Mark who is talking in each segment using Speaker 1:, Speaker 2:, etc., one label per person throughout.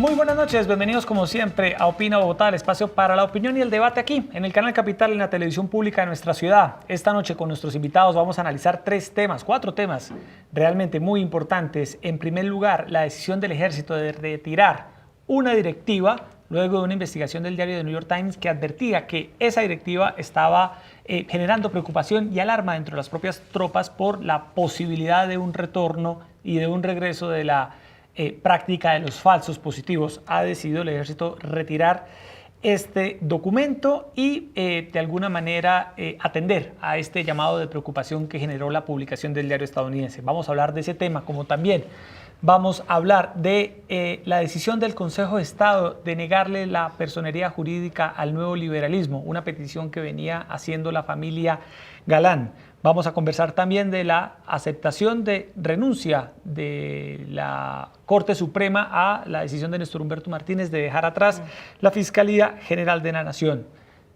Speaker 1: Muy buenas noches, bienvenidos como siempre a Opina Bogotá, el espacio para la opinión y el debate aquí en el canal Capital, en la televisión pública de nuestra ciudad. Esta noche con nuestros invitados vamos a analizar cuatro temas realmente muy importantes. En primer lugar, la decisión del ejército de retirar una directiva luego de una investigación del diario The New York Times que advertía que esa directiva estaba generando preocupación y alarma dentro de las propias tropas por la posibilidad de un retorno y de un regreso de la práctica de los falsos positivos. Ha decidido el ejército retirar este documento y de alguna manera atender a este llamado de preocupación que generó la publicación del diario estadounidense. Vamos a hablar de ese tema, como también vamos a hablar de la decisión del Consejo de Estado de negarle la personería jurídica al nuevo liberalismo, una petición que venía haciendo la familia Galán. Vamos a conversar también de la aceptación de renuncia de la Corte Suprema a la decisión de Néstor Humberto Martínez de dejar atrás la Fiscalía General de la Nación.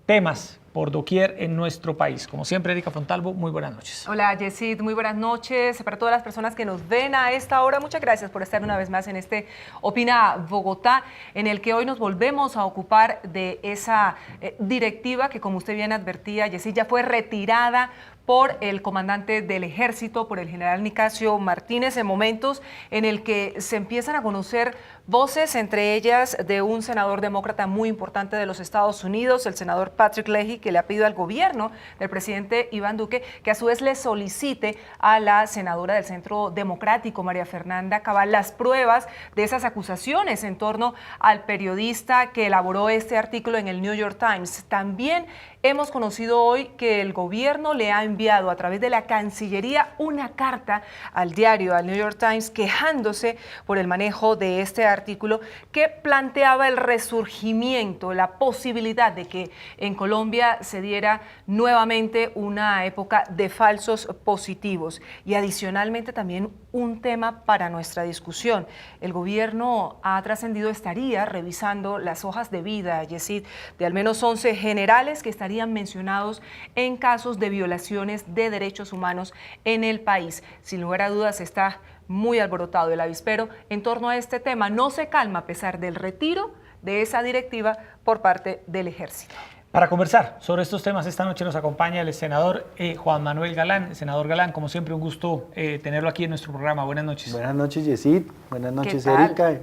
Speaker 1: Temas por doquier en nuestro país. Como siempre, Erika Fontalvo, muy buenas noches.
Speaker 2: Hola, Yesid, muy buenas noches. Para todas las personas que nos ven a esta hora, muchas gracias por estar una vez más en este Opina Bogotá, en el que hoy nos volvemos a ocupar de esa directiva que, como usted bien advertía, Yesid, ya fue retirada por el comandante del ejército, por el general Nicasio Martínez, en momentos en el que se empiezan a conocer voces, entre ellas de un senador demócrata muy importante de los Estados Unidos, el senador Patrick Leahy, que le ha pedido al gobierno del presidente Iván Duque que a su vez le solicite a la senadora del Centro Democrático, María Fernanda Cabal, las pruebas de esas acusaciones en torno al periodista que elaboró este artículo en el New York Times. También hemos conocido hoy que el gobierno le ha enviado a través de la Cancillería una carta al diario, al New York Times, quejándose por el manejo de este artículo que planteaba el resurgimiento, la posibilidad de que en Colombia se diera nuevamente una época de falsos positivos. Y adicionalmente también un tema para nuestra discusión. El gobierno ha trascendido, estaría revisando las hojas de vida, Yesid, de al menos 11 generales que estarían mencionados en casos de violaciones de derechos humanos en el país. Sin lugar a dudas está muy alborotado el avispero en torno a este tema. No se calma a pesar del retiro de esa directiva por parte del ejército.
Speaker 1: Para conversar sobre estos temas esta noche nos acompaña el senador Juan Manuel Galán. Senador Galán, como siempre, un gusto tenerlo aquí en nuestro programa. Buenas noches.
Speaker 3: Buenas noches, Yesid. Buenas noches, Erika.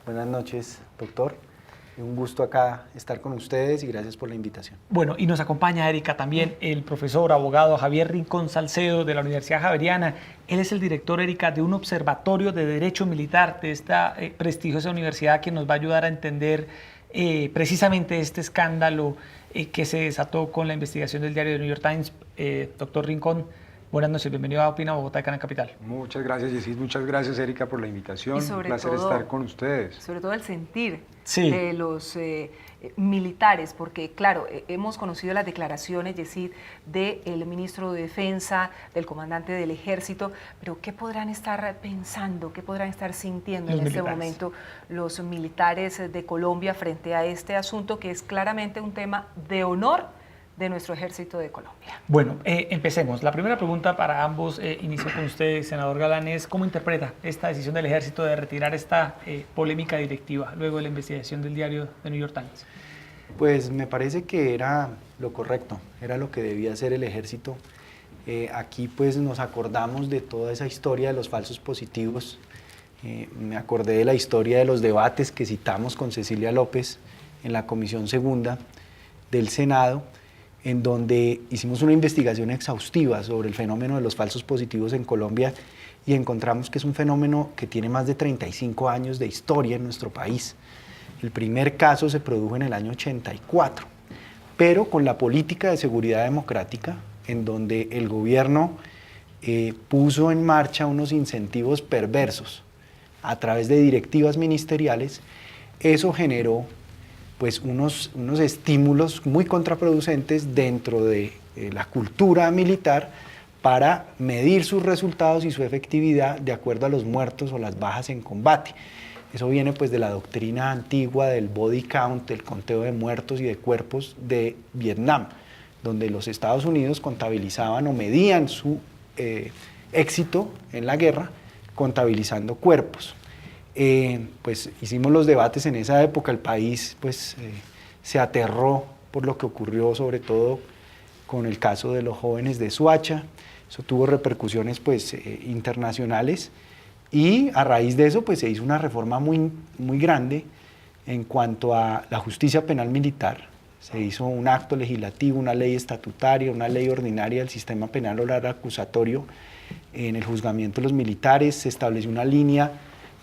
Speaker 3: Buenas noches, doctor. Un gusto acá estar con ustedes y gracias por la invitación.
Speaker 1: Bueno, y nos acompaña, Erika, también el profesor abogado Javier Rincón Salcedo de la Universidad Javeriana. Él es el director, Erika, de un observatorio de derecho militar de esta prestigiosa universidad que nos va a ayudar a entender precisamente este escándalo que se desató con la investigación del diario The New York Times. Doctor Rincón, buenas noches, bienvenido a Opina Bogotá, Canal Capital.
Speaker 4: Muchas gracias, Yesid, muchas gracias, Erika, por la invitación. Un placer estar con ustedes.
Speaker 2: Sobre todo el sentir de los militares, porque claro, hemos conocido las declaraciones, Yesid, del ministro de Defensa, del comandante del Ejército, pero ¿qué podrán estar pensando, qué podrán estar sintiendo en este momento los militares de Colombia frente a este asunto que es claramente un tema de honor de nuestro ejército de Colombia?
Speaker 1: Bueno, empecemos. La primera pregunta para ambos, inicio con usted, senador Galán, es ¿cómo interpreta esta decisión del ejército de retirar esta polémica directiva luego de la investigación del diario The New York Times?
Speaker 3: Pues me parece que era lo correcto, era lo que debía hacer el ejército. Aquí pues nos acordamos de toda esa historia de los falsos positivos. Me acordé de la historia de los debates que citamos con Cecilia López en la Comisión Segunda del Senado, en donde hicimos una investigación exhaustiva sobre el fenómeno de los falsos positivos en Colombia y encontramos que es un fenómeno que tiene más de 35 años de historia en nuestro país. El primer caso se produjo en el año 84, pero con la política de seguridad democrática, en donde el gobierno puso en marcha unos incentivos perversos a través de directivas ministeriales, eso generó pues unos estímulos muy contraproducentes dentro de la cultura militar para medir sus resultados y su efectividad de acuerdo a los muertos o las bajas en combate. Eso viene pues de la doctrina antigua del body count, del conteo de muertos y de cuerpos de Vietnam, donde los Estados Unidos contabilizaban o medían su éxito en la guerra contabilizando cuerpos. pues hicimos los debates en esa época, el país pues se aterró por lo que ocurrió, sobre todo con el caso de los jóvenes de Soacha. Eso tuvo repercusiones pues internacionales, y a raíz de eso pues se hizo una reforma muy grande en cuanto a la justicia penal militar. Se hizo un acto legislativo, una ley estatutaria, una ley ordinaria del sistema penal oral acusatorio en el juzgamiento de los militares. Se estableció una línea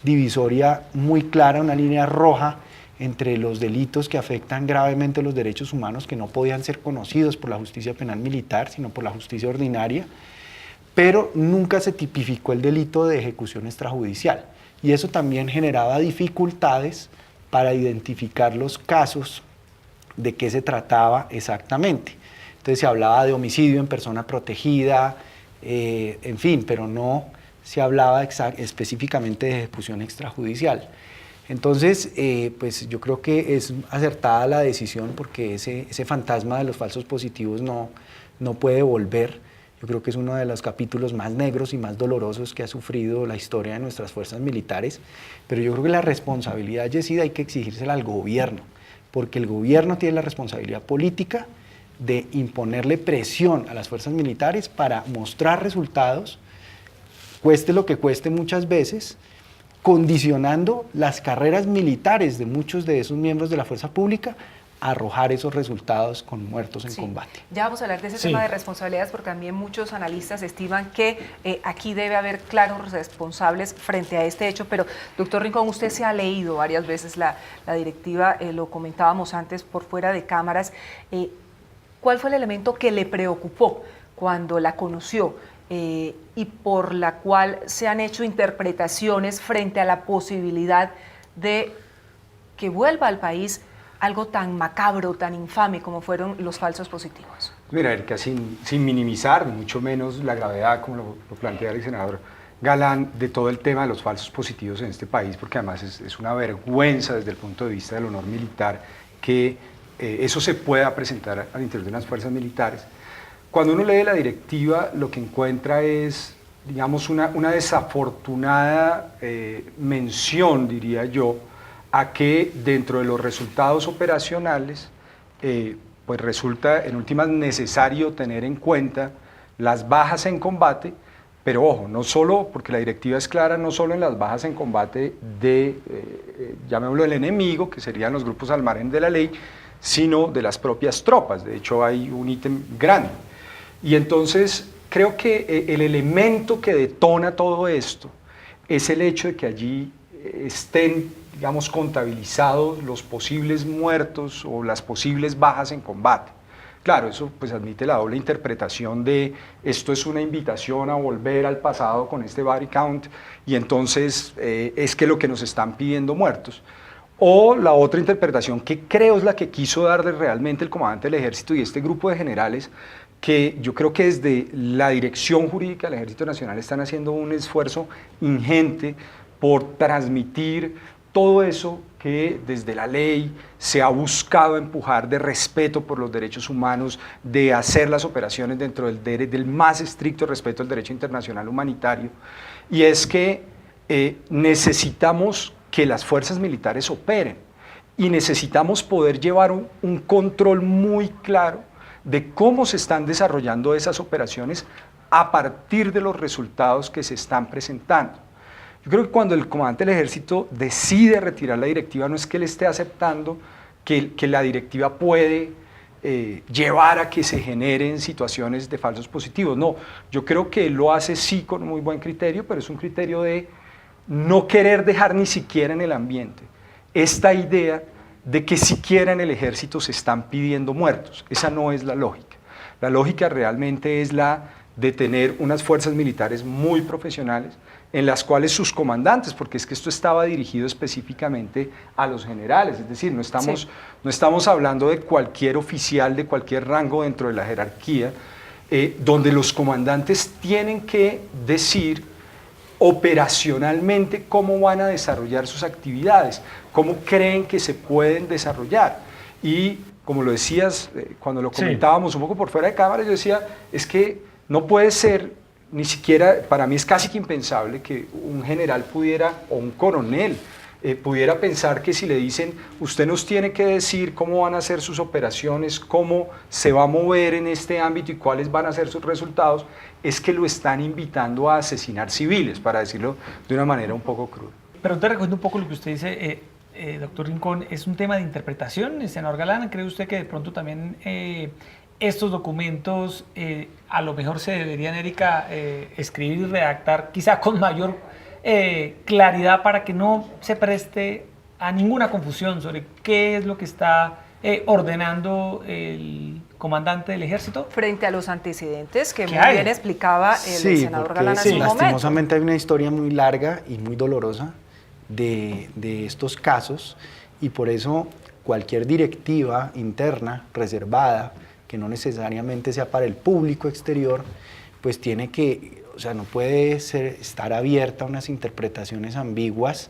Speaker 3: divisoria muy clara, una línea roja entre los delitos que afectan gravemente los derechos humanos, que no podían ser conocidos por la justicia penal militar, sino por la justicia ordinaria, pero nunca se tipificó el delito de ejecución extrajudicial. Y eso también generaba dificultades para identificar los casos de qué se trataba exactamente. Entonces se hablaba de homicidio en persona protegida, en fin, pero no se hablaba específicamente de ejecución extrajudicial. Entonces, pues yo creo que es acertada la decisión, porque ese fantasma de los falsos positivos no puede volver. Yo creo que es uno de los capítulos más negros y más dolorosos que ha sufrido la historia de nuestras fuerzas militares, pero yo creo que la responsabilidad, Yesida, hay que exigírsela al gobierno, porque el gobierno tiene la responsabilidad política de imponerle presión a las fuerzas militares para mostrar resultados, cueste lo que cueste muchas veces, condicionando las carreras militares de muchos de esos miembros de la fuerza pública a arrojar esos resultados con muertos en combate.
Speaker 2: Ya vamos a hablar de ese tema de responsabilidades, porque también muchos analistas estiman que aquí debe haber claros responsables frente a este hecho, pero doctor Rincón, usted se ha leído varias veces la directiva, lo comentábamos antes por fuera de cámaras. ¿Cuál fue el elemento que le preocupó cuando la conoció y por la cual se han hecho interpretaciones frente a la posibilidad de que vuelva al país algo tan macabro, tan infame como fueron los falsos positivos?
Speaker 4: Mira, Erika, sin minimizar, mucho menos la gravedad, como lo plantea el senador Galán, de todo el tema de los falsos positivos en este país, porque además es una vergüenza desde el punto de vista del honor militar que eso se pueda presentar al interior de las fuerzas militares. Cuando uno lee la directiva, lo que encuentra es, digamos, una desafortunada mención, diría yo, a que dentro de los resultados operacionales, pues resulta en últimas necesario tener en cuenta las bajas en combate, pero ojo, no solo, porque la directiva es clara, no solo en las bajas en combate de, llamémoslo, el enemigo, que serían los grupos al margen de la ley, sino de las propias tropas. De hecho, hay un ítem grande. Y entonces, creo que el elemento que detona todo esto es el hecho de que allí estén, digamos, contabilizados los posibles muertos o las posibles bajas en combate. Claro, eso pues admite la doble interpretación de esto es una invitación a volver al pasado con este body count, y entonces es que lo que nos están pidiendo muertos. O la otra interpretación, que creo es la que quiso darle realmente el comandante del ejército y este grupo de generales, que yo creo que desde la dirección jurídica del Ejército Nacional están haciendo un esfuerzo ingente por transmitir todo eso que desde la ley se ha buscado empujar, de respeto por los derechos humanos, de hacer las operaciones dentro del más estricto respeto al derecho internacional humanitario, y es que necesitamos que las fuerzas militares operen y necesitamos poder llevar un control muy claro de cómo se están desarrollando esas operaciones a partir de los resultados que se están presentando. Yo creo que cuando el comandante del ejército decide retirar la directiva, no es que él esté aceptando que la directiva puede llevar a que se generen situaciones de falsos positivos. No, yo creo que él lo hace sí con muy buen criterio, pero es un criterio de no querer dejar ni siquiera en el ambiente esta idea de que siquiera en el ejército se están pidiendo muertos. Esa no es la lógica. La lógica realmente es la de tener unas fuerzas militares muy profesionales, en las cuales sus comandantes, porque es que esto estaba dirigido específicamente a los generales, es decir, no estamos hablando de cualquier oficial de cualquier rango dentro de la jerarquía, donde los comandantes tienen que decir operacionalmente cómo van a desarrollar sus actividades, cómo creen que se pueden desarrollar. Y como lo decías, cuando lo comentábamos un poco por fuera de cámara, yo decía, es que no puede ser ni siquiera, para mí es casi que impensable que un general pudiera, o un coronel, pudiera pensar que si le dicen, usted nos tiene que decir cómo van a ser sus operaciones, cómo se va a mover en este ámbito y cuáles van a ser sus resultados, es que lo están invitando a asesinar civiles, para decirlo de una manera un poco cruda.
Speaker 1: Pero te recuerdo un poco lo que usted dice, doctor Rincón, es un tema de interpretación, senador Galán. ¿Cree usted que de pronto también estos documentos a lo mejor se deberían, Erika, escribir y redactar quizá con mayor claridad para que no se preste a ninguna confusión sobre qué es lo que está ordenando el comandante del ejército?
Speaker 2: Frente a los antecedentes que muy
Speaker 1: hay?
Speaker 2: bien explicaba el senador Galán hace un momento.
Speaker 3: Lastimosamente hay una historia muy larga y muy dolorosa de estos casos, y por eso cualquier directiva interna reservada, que no necesariamente sea para el público exterior, pues tiene que, o sea, no puede estar abierta a unas interpretaciones ambiguas.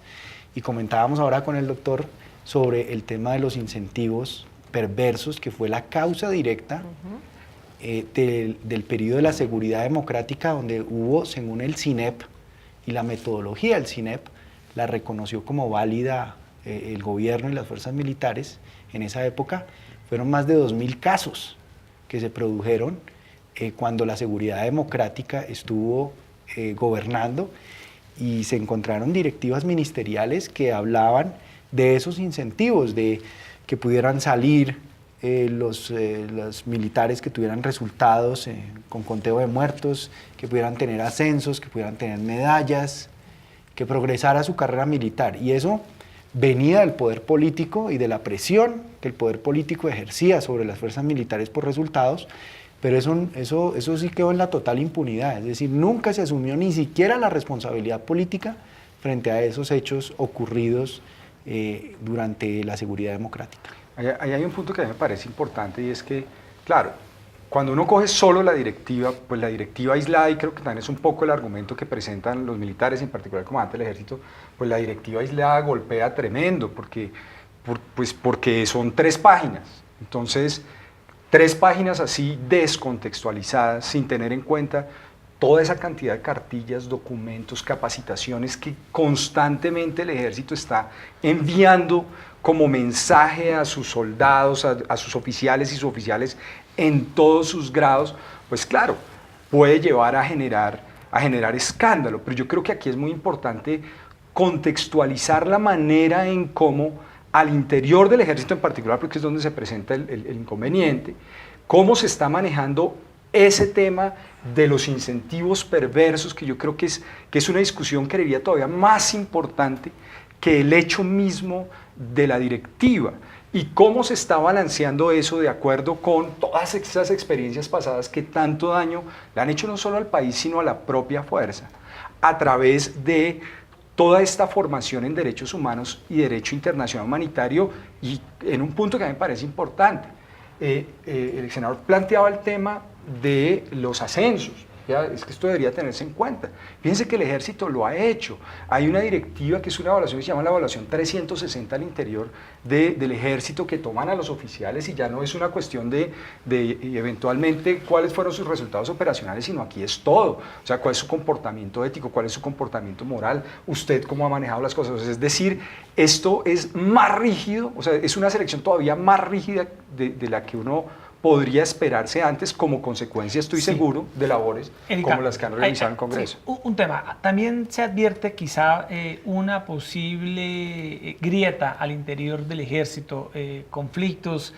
Speaker 3: Y comentábamos ahora con el doctor sobre el tema de los incentivos perversos, que fue la causa directa del periodo de la seguridad democrática, donde hubo, según el CINEP y la metodología del CINEP, la reconoció como válida el gobierno y las fuerzas militares en esa época. Fueron más de 2000 casos que se produjeron cuando la seguridad democrática estuvo gobernando, y se encontraron directivas ministeriales que hablaban de esos incentivos, de que pudieran salir los militares que tuvieran resultados con conteo de muertos, que pudieran tener ascensos, que pudieran tener medallas, que progresara su carrera militar. Y eso venía del poder político y de la presión que el poder político ejercía sobre las fuerzas militares por resultados, pero eso sí quedó en la total impunidad. Es decir, nunca se asumió ni siquiera la responsabilidad política frente a esos hechos ocurridos durante la seguridad democrática.
Speaker 4: Ahí hay un punto que a mí me parece importante, y es que, claro, cuando uno coge solo la directiva, pues la directiva aislada, y creo que también es un poco el argumento que presentan los militares, en particular el comandante del ejército, pues la directiva aislada golpea tremendo, porque son 3 páginas. Entonces, 3 páginas así descontextualizadas, sin tener en cuenta toda esa cantidad de cartillas, documentos, capacitaciones que constantemente el ejército está enviando como mensaje a sus soldados, a sus oficiales y suboficiales en todos sus grados, pues claro, puede llevar a generar escándalo. Pero yo creo que aquí es muy importante contextualizar la manera en cómo al interior del ejército en particular, porque es donde se presenta el inconveniente, cómo se está manejando ese tema de los incentivos perversos, que yo creo que es una discusión, creería, todavía más importante que el hecho mismo de la directiva, y cómo se está balanceando eso de acuerdo con todas esas experiencias pasadas que tanto daño le han hecho no solo al país, sino a la propia fuerza, a través de toda esta formación en derechos humanos y derecho internacional humanitario. Y en un punto que a mí me parece importante, el senador planteaba el tema de los ascensos. Ya, es que esto debería tenerse en cuenta. Fíjense que el ejército lo ha hecho. Hay una directiva que es una evaluación que se llama la evaluación 360 al interior del ejército, que toman a los oficiales, y ya no es una cuestión de eventualmente cuáles fueron sus resultados operacionales, sino aquí es todo. O sea, cuál es su comportamiento ético, cuál es su comportamiento moral, usted cómo ha manejado las cosas. Es decir, esto es más rígido, o sea, es una selección todavía más rígida de la que uno podría esperarse antes, como consecuencia, estoy seguro, de labores
Speaker 1: Erika,
Speaker 4: como las que han realizado en el Congreso.
Speaker 1: Sí, un tema. También se advierte quizá una posible grieta al interior del ejército, conflictos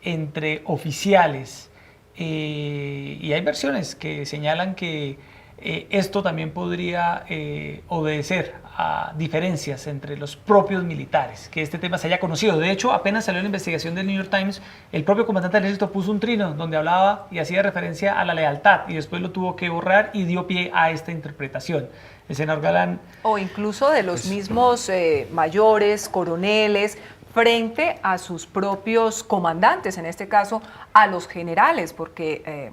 Speaker 1: entre oficiales, y hay versiones que señalan que esto también podría obedecer a diferencias entre los propios militares, que este tema se haya conocido. De hecho, apenas salió la investigación del New York Times, el propio comandante del ejército puso un trino donde hablaba y hacía referencia a la lealtad, y después lo tuvo que borrar y dio pie a esta interpretación. El senador Galán...
Speaker 2: O incluso de los mismos mayores, coroneles, frente a sus propios comandantes, en este caso a los generales, porque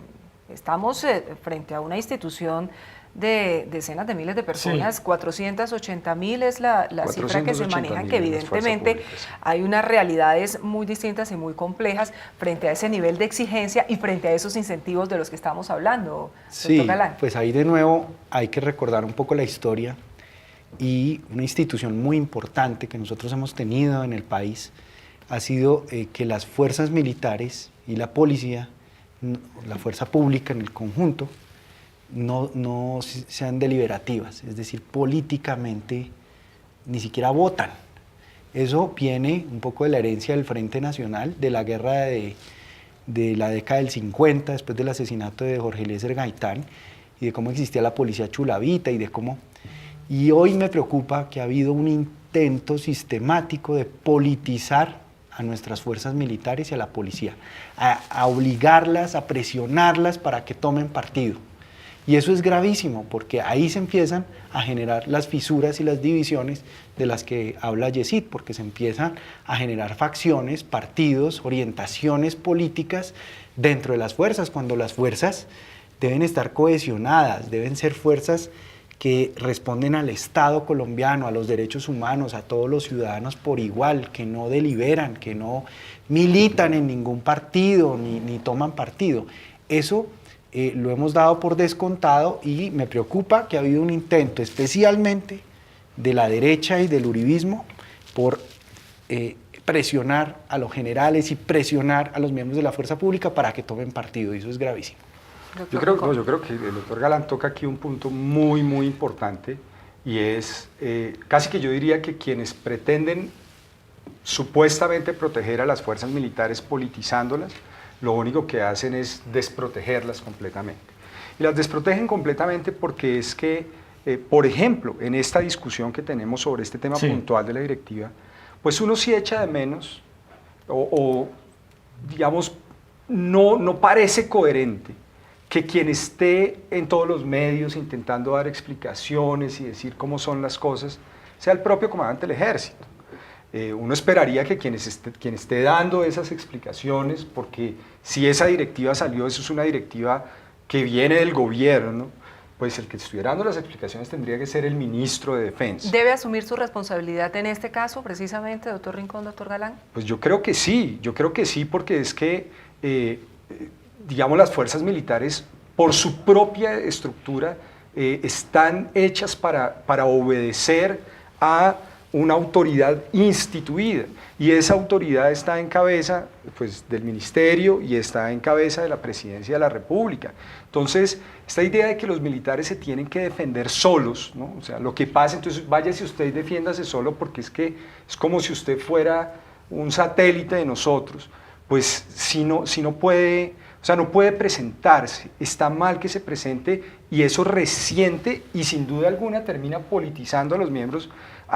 Speaker 2: estamos frente a una institución de decenas de miles de personas, 480.000 es la cifra que se maneja, que evidentemente hay unas realidades muy distintas y muy complejas frente a ese nivel de exigencia y frente a esos incentivos de los que estamos hablando,
Speaker 3: sí,
Speaker 2: doctor Galán.
Speaker 3: Pues ahí de nuevo hay que recordar un poco la historia y una institución muy importante que nosotros hemos tenido en el país ha sido que las fuerzas militares y la policía, la fuerza pública en el conjunto, no sean deliberativas, es decir, políticamente ni siquiera votan. Eso viene un poco de la herencia del Frente Nacional, de la guerra de la década del 50, después del asesinato de Jorge Eliezer Gaitán, y de cómo existía la policía chulavita y de cómo... Y hoy me preocupa que ha habido un intento sistemático de politizar a nuestras fuerzas militares y a la policía, a obligarlas, a presionarlas para que tomen partido. Y eso es gravísimo, porque ahí se empiezan a generar las fisuras y las divisiones de las que habla Yesid, porque se empiezan a generar facciones, partidos, orientaciones políticas dentro de las fuerzas, cuando las fuerzas deben estar cohesionadas, deben ser fuerzas que responden al Estado colombiano, a los derechos humanos, a todos los ciudadanos por igual, que no deliberan, que no militan en ningún partido, ni toman partido. Eso lo hemos dado por descontado y me preocupa que ha habido un intento, especialmente de la derecha y del uribismo, por presionar a los generales y presionar a los miembros de la fuerza pública para que tomen partido, y eso es gravísimo.
Speaker 4: Yo creo que el doctor Galán toca aquí un punto muy, muy importante, y es casi que yo diría que quienes pretenden supuestamente proteger a las fuerzas militares politizándolas, lo único que hacen es desprotegerlas completamente. Y las desprotegen completamente porque es que, por ejemplo, en esta discusión que tenemos sobre este tema puntual de la directiva, pues uno sí echa de menos, o digamos, no parece coherente que quien esté en todos los medios intentando dar explicaciones y decir cómo son las cosas, sea el propio comandante del ejército. Uno esperaría que quien esté dando esas explicaciones, porque si esa directiva salió, eso es una directiva que viene del gobierno, pues el que estuviera dando las explicaciones tendría que ser el ministro de Defensa.
Speaker 2: ¿Debe asumir su responsabilidad en este caso, precisamente, doctor Rincón, doctor Galán?
Speaker 4: Pues yo creo que sí, porque es que, digamos, las fuerzas militares, por su propia estructura, están hechas para obedecer a una autoridad instituida, y esa autoridad está en cabeza, pues, del ministerio y está en cabeza de la presidencia de la República. Entonces, esta idea de que los militares se tienen que defender solos, ¿no? O sea, lo que pasa, entonces váyase usted y defiéndase solo, porque es que es como si usted fuera un satélite de nosotros. Pues si no puede, o sea, no puede presentarse, está mal que se presente, y eso resiente y sin duda alguna termina politizando a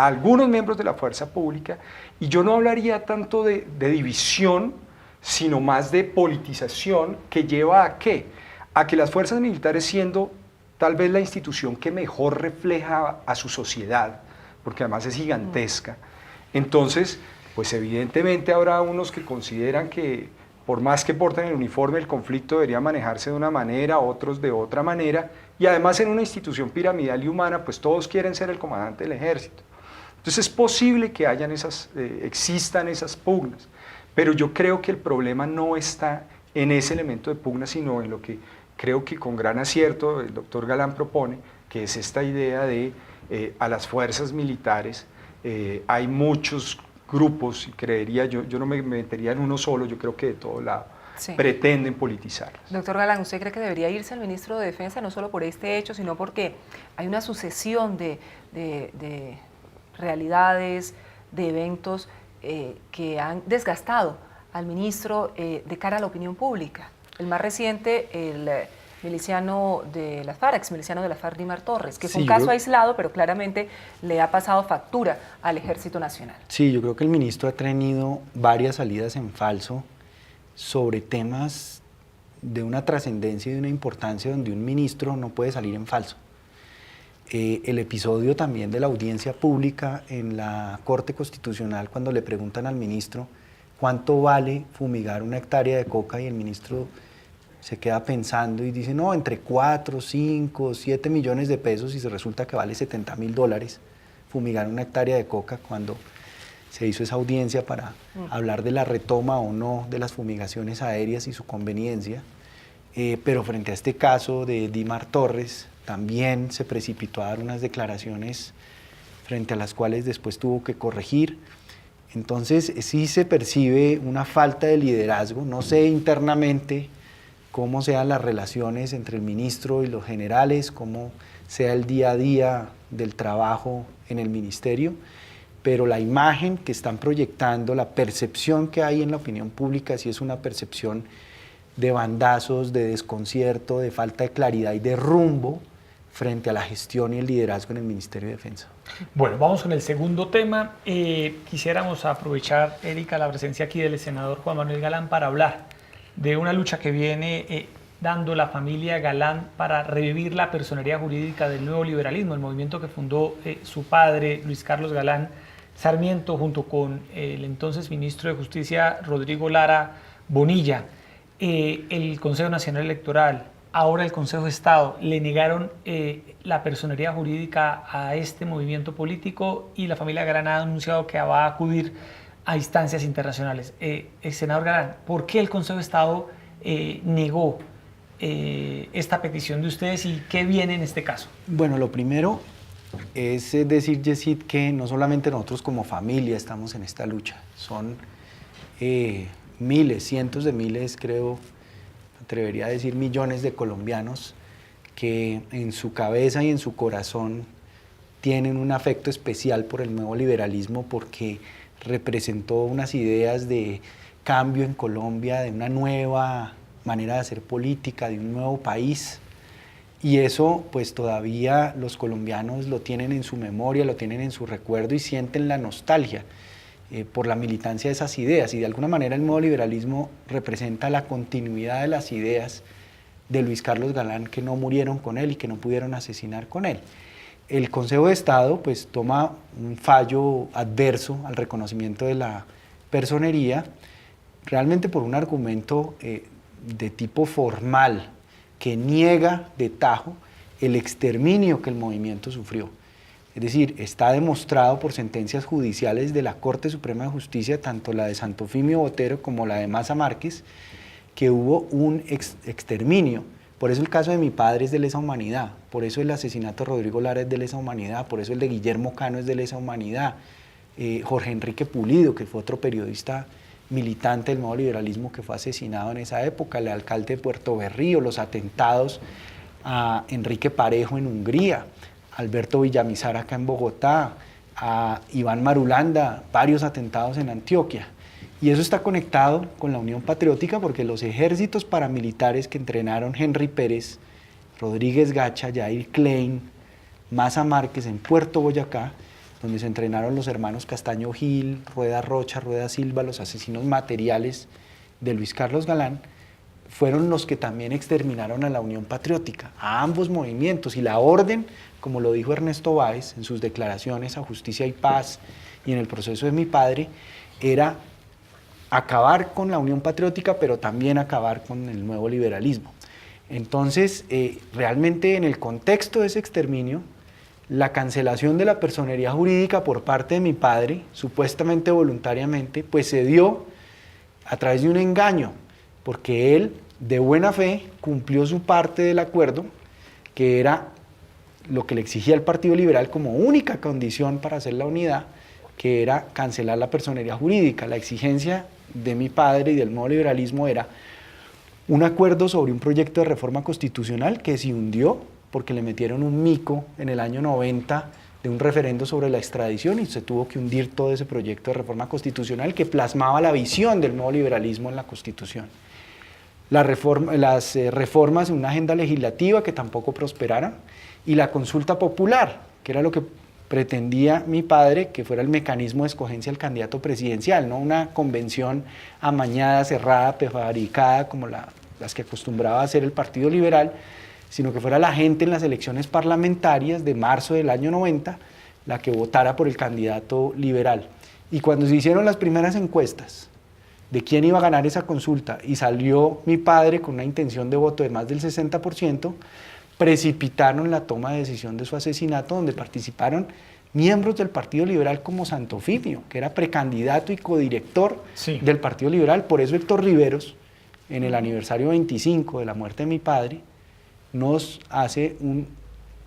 Speaker 4: algunos miembros de la fuerza pública. Y yo no hablaría tanto de división, sino más de politización, que lleva ¿a qué? A que las fuerzas militares, siendo tal vez la institución que mejor refleja a su sociedad, porque además es gigantesca, entonces, pues evidentemente habrá unos que consideran que por más que porten el uniforme, el conflicto debería manejarse de una manera, otros de otra manera, y además en una institución piramidal y humana, pues todos quieren ser el comandante del ejército. Entonces es posible que existan esas pugnas, pero yo creo que el problema no está en ese elemento de pugna, sino en lo que creo que con gran acierto el doctor Galán propone, que es esta idea de a las fuerzas militares, hay muchos grupos, y creería, yo no me metería en uno solo, yo creo que de todo lado, pretenden politizarlas.
Speaker 2: Doctor Galán, ¿usted cree que debería irse el ministro de Defensa no solo por este hecho, sino porque hay una sucesión de realidades, de eventos que han desgastado al ministro de cara a la opinión pública? El más reciente, el miliciano de las FARC, exmiliciano de la FARC, Dimar Torres, que fue un caso aislado, pero claramente le ha pasado factura al Ejército Nacional.
Speaker 3: Sí, yo creo que el ministro ha tenido varias salidas en falso sobre temas de una trascendencia y de una importancia donde un ministro no puede salir en falso. El episodio también de la audiencia pública en la Corte Constitucional, cuando le preguntan al ministro cuánto vale fumigar una hectárea de coca, y el ministro se queda pensando y dice, no, entre 4, 5, 7 millones de pesos, y se resulta que vale $70.000 fumigar una hectárea de coca, cuando se hizo esa audiencia para hablar de la retoma o no de las fumigaciones aéreas y su conveniencia. Pero frente a este caso de Dimar Torres, también se precipitó a dar unas declaraciones frente a las cuales después tuvo que corregir. Entonces sí se percibe una falta de liderazgo, no sé internamente cómo sean las relaciones entre el ministro y los generales, cómo sea el día a día del trabajo en el ministerio, pero la imagen que están proyectando, la percepción que hay en la opinión pública, sí es una percepción de bandazos, de desconcierto, de falta de claridad y de rumbo frente a la gestión y el liderazgo en el Ministerio de Defensa.
Speaker 1: Bueno, vamos con el segundo tema. Quisiéramos aprovechar, Erika, la presencia aquí del senador Juan Manuel Galán para hablar de una lucha que viene dando la familia Galán para revivir la personería jurídica del nuevo liberalismo, el movimiento que fundó su padre, Luis Carlos Galán Sarmiento, junto con el entonces ministro de Justicia, Rodrigo Lara Bonilla. El Consejo Nacional Electoral, ahora el Consejo de Estado, le negaron la personería jurídica a este movimiento político, y la familia Galán ha anunciado que va a acudir a instancias internacionales. Senador Galán, ¿por qué el Consejo de Estado negó esta petición de ustedes y qué viene en este caso?
Speaker 3: Bueno, lo primero es decir, Yesid, que no solamente nosotros como familia estamos en esta lucha, son miles, cientos de miles, creo, me atrevería a decir millones de colombianos que en su cabeza y en su corazón tienen un afecto especial por el nuevo liberalismo, porque representó unas ideas de cambio en Colombia, de una nueva manera de hacer política, de un nuevo país. Y eso pues todavía los colombianos lo tienen en su memoria, lo tienen en su recuerdo y sienten la nostalgia por la militancia de esas ideas. Y de alguna manera el nuevo liberalismo representa la continuidad de las ideas de Luis Carlos Galán, que no murieron con él y que no pudieron asesinar con él. El Consejo de Estado pues toma un fallo adverso al reconocimiento de la personería, realmente por un argumento de tipo formal, que niega de tajo el exterminio que el movimiento sufrió. Es decir, está demostrado por sentencias judiciales de la Corte Suprema de Justicia, tanto la de Santofimio Botero como la de Maza Márquez, que hubo un exterminio. Por eso el caso de mi padre es de lesa humanidad, por eso el asesinato de Rodrigo Lara es de lesa humanidad, por eso el de Guillermo Cano es de lesa humanidad, Jorge Enrique Pulido, que fue otro periodista militante del nuevo liberalismo que fue asesinado en esa época, el alcalde de Puerto Berrío, los atentados a Enrique Parejo en Hungría, Alberto Villamizar acá en Bogotá, a Iván Marulanda, varios atentados en Antioquia. Y eso está conectado con la Unión Patriótica, porque los ejércitos paramilitares que entrenaron Henry Pérez, Rodríguez Gacha, Jair Klein, Maza Márquez en Puerto Boyacá, donde se entrenaron los hermanos Castaño Gil, Rueda Rocha, Rueda Silva, los asesinos materiales de Luis Carlos Galán, fueron los que también exterminaron a la Unión Patriótica, a ambos movimientos. Y la orden, como lo dijo Ernesto Báez en sus declaraciones a Justicia y Paz y en el proceso de mi padre, era acabar con la Unión Patriótica, pero también acabar con el nuevo liberalismo. Entonces, realmente en el contexto de ese exterminio, la cancelación de la personería jurídica por parte de mi padre, supuestamente voluntariamente, pues se dio a través de un engaño, porque él, de buena fe, cumplió su parte del acuerdo, que era lo que le exigía el Partido Liberal como única condición para hacer la unidad, que era cancelar la personería jurídica. La exigencia de mi padre y del nuevo liberalismo era un acuerdo sobre un proyecto de reforma constitucional que se hundió porque le metieron un mico en el año 90 de un referendo sobre la extradición, y se tuvo que hundir todo ese proyecto de reforma constitucional que plasmaba la visión del nuevo liberalismo en la Constitución. Las reformas en una agenda legislativa que tampoco prosperaron, y la consulta popular, que era lo que pretendía mi padre, que fuera el mecanismo de escogencia del candidato presidencial, no una convención amañada, cerrada, prefabricada, como las que acostumbraba a hacer el Partido Liberal, sino que fuera la gente en las elecciones parlamentarias de marzo del año 90 la que votara por el candidato liberal. Y cuando se hicieron las primeras encuestas, de quién iba a ganar esa consulta y salió mi padre con una intención de voto de más del 60%, precipitaron la toma de decisión de su asesinato, donde participaron miembros del Partido Liberal como Santofimio, que era precandidato y codirector del Partido Liberal. Por eso Héctor Riveros, en el aniversario 25 de la muerte de mi padre, nos hace un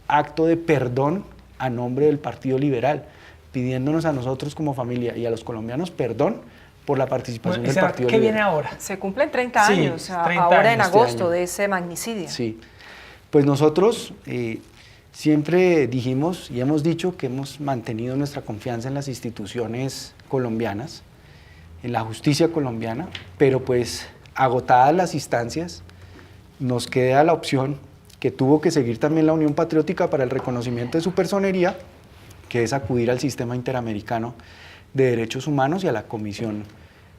Speaker 3: acto de perdón a nombre del Partido Liberal, pidiéndonos a nosotros como familia y a los colombianos perdón por la participación del Partido
Speaker 1: ¿Qué
Speaker 3: Liberal.
Speaker 1: viene ahora?
Speaker 2: Se cumplen 30
Speaker 1: Sí,
Speaker 2: años,
Speaker 1: 30
Speaker 2: ahora en
Speaker 1: años
Speaker 2: agosto, de ese magnicidio.
Speaker 3: Sí, pues nosotros siempre dijimos y hemos dicho que hemos mantenido nuestra confianza en las instituciones colombianas, en la justicia colombiana, pero pues agotadas las instancias, nos queda la opción que tuvo que seguir también la Unión Patriótica para el reconocimiento de su personería, que es acudir al Sistema Interamericano de Derechos Humanos y a la Comisión